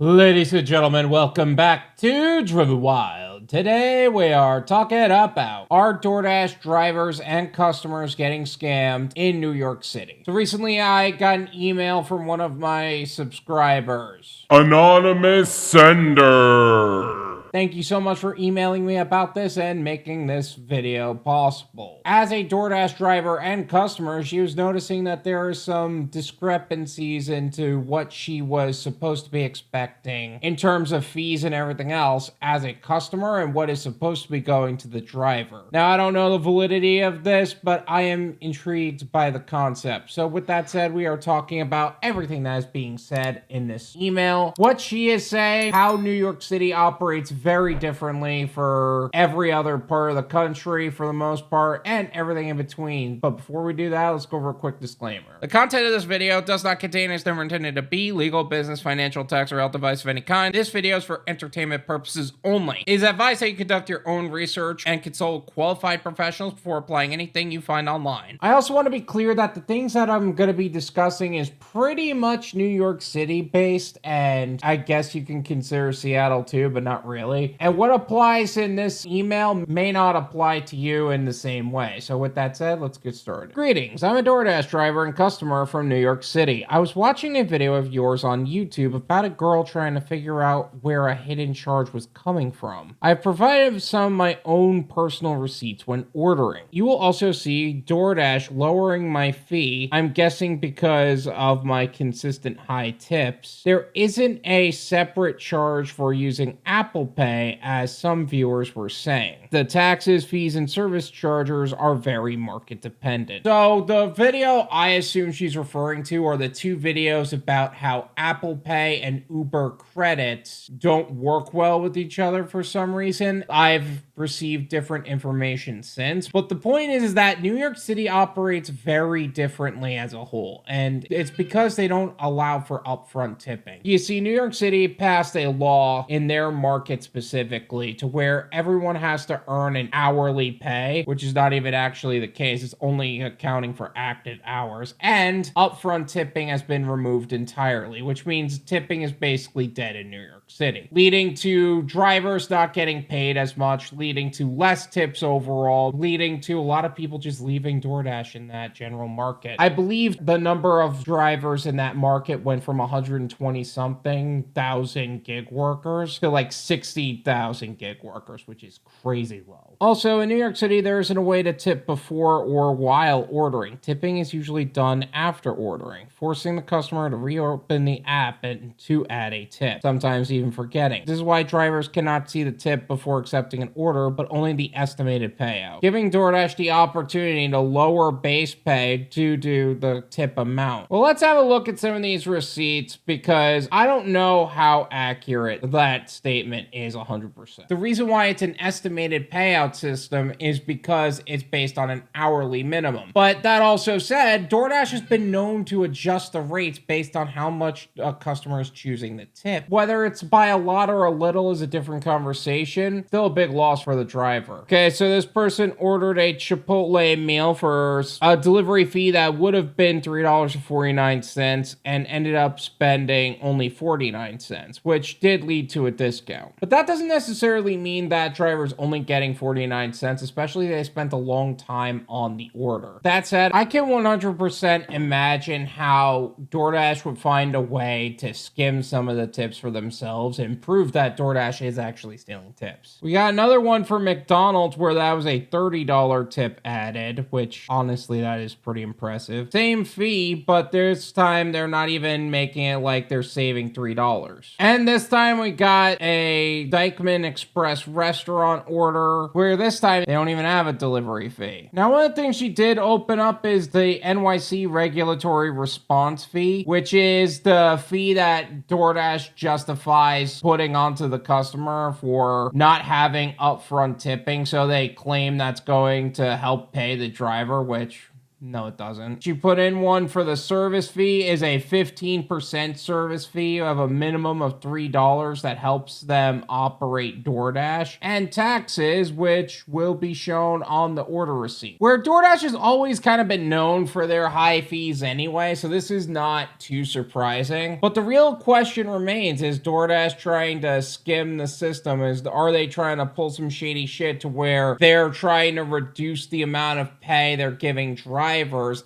Ladies and gentlemen, welcome back to Driven Wyld. Today we are talking about our Doordash drivers and customers getting scammed in New York City. So recently I got an email from one of my subscribers. Anonymous sender. Thank you so much for emailing me about this and making this video possible. As a Doordash driver and customer, she was noticing that there are some discrepancies into what she was supposed to be expecting in terms of fees and everything else as a customer and what is supposed to be going to the driver. Now, I don't know the validity of this, but I am intrigued by the concept. So with that said, we are talking about everything that is being said in this email. What she is saying, how New York City operates very differently for every other part of the country for the most part, and everything in between. But before we do that, let's go over a quick disclaimer. The content of this video does not contain, is never intended to be, legal, business, financial, tax, or health advice of any kind. This video is for entertainment purposes only. It is advised that you conduct your own research and consult qualified professionals before applying anything you find online. I also want to be clear that the things that I'm going to be discussing is pretty much New York City based, and I guess you can consider Seattle too, but not really. And what applies in this email may not apply to you in the same way. So with that said, let's get started. Greetings, I'm a Doordash driver and customer from New York City. I was watching a video of yours on YouTube about a girl trying to figure out where a hidden charge was coming from. I've provided some of my own personal receipts when ordering. You will also see Doordash lowering my fee, I'm guessing because of my consistent high tips. There isn't a separate charge for using Apple Pay, as some viewers were saying. The taxes, fees, and service charges are very market dependent. So the video I assume she's referring to are the two videos about how Apple Pay and Uber credits don't work well with each other for some reason. I've received different information since, but the point is that New York City operates very differently as a whole, and it's because they don't allow for upfront tipping. You see, New York City passed a law in their market specifically to where everyone has to earn an hourly pay, which is not even actually the case. It's only accounting for active hours, and upfront tipping has been removed entirely, which means tipping is basically dead in New York City, leading to drivers not getting paid as much, leading to less tips overall, leading to a lot of people just leaving Doordash in that general market. I believe the number of drivers in that market went from 120 something thousand gig workers to like 60,000 gig workers, which is crazy low. Also, in New York City, there isn't a way to tip before or while ordering. Tipping is usually done after ordering, forcing the customer to reopen the app and to add a tip, sometimes even forgetting. This is why drivers cannot see the tip before accepting an order, but only the estimated payout, giving Doordash the opportunity to lower base pay due to the tip amount. Well, let's have a look at some of these receipts, because I don't know how accurate that statement is 100%. The reason why it's an estimated payout system is because it's based on an hourly minimum. But that also said, Doordash has been known to adjust the rates based on how much a customer is choosing the tip. Whether it's by a lot or a little is a different conversation. Still a big loss for the driver. Okay, so this person ordered a Chipotle meal for a delivery fee that would have been $3.49 and ended up spending only 49 cents, which did lead to a discount. But that doesn't necessarily mean that driver's only getting 49 cents, especially if they spent a long time on the order. That said, I can 100% imagine how Doordash would find a way to skim some of the tips for themselves and prove that Doordash is actually stealing tips. We got another one for McDonald's where that was a $30 tip added, which honestly, that is pretty impressive. Same fee, but this time they're not even making it like they're saving $3. And this time we got a Dykeman Express restaurant order where this time they don't even have a delivery fee. Now, one of the things she did open up is the NYC regulatory response fee, which is the fee that Doordash justifies putting onto the customer for not having upfront tipping. So they claim that's going to help pay the driver, which No, it doesn't. She put in one for the service fee is a 15% service fee of a minimum of $3 that helps them operate DoorDash, and taxes, which will be shown on the order receipt. Where DoorDash has always kind of been known for their high fees anyway, so this is not too surprising. But the real question remains, is DoorDash trying to skim the system? Are they trying to pull some shady shit to where they're trying to reduce the amount of pay they're giving drivers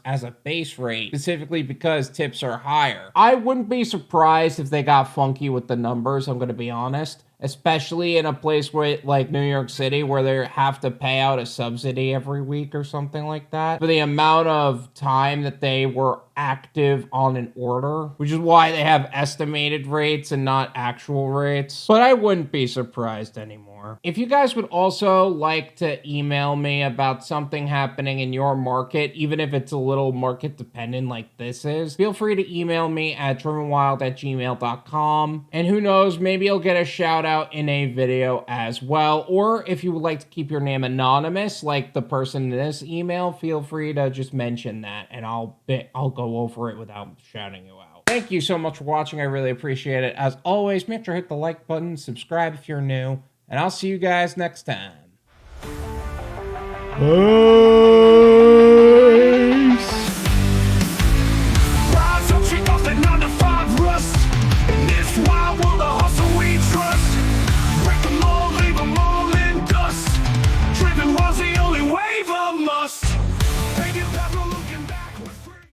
as a base rate, specifically because tips are higher? I wouldn't be surprised if they got funky with the numbers, I'm going to be honest. Especially in a place where, like New York City, where they have to pay out a subsidy every week or something like that for the amount of time that they were active on an order, which is why they have estimated rates and not actual rates. But I wouldn't be surprised anymore. If you guys would also like to email me about something happening in your market, even if it's a little market dependent like this is, feel free to email me at drivenwyld@gmail.com. And who knows, maybe you'll get a shout out in a video as well. Or if you would like to keep your name anonymous, like the person in this email, feel free to just mention that and I'll go over it without shouting you out. Thank you so much for watching. I really appreciate it. As always, make sure to hit the like button, subscribe if you're new, and I'll see you guys next time.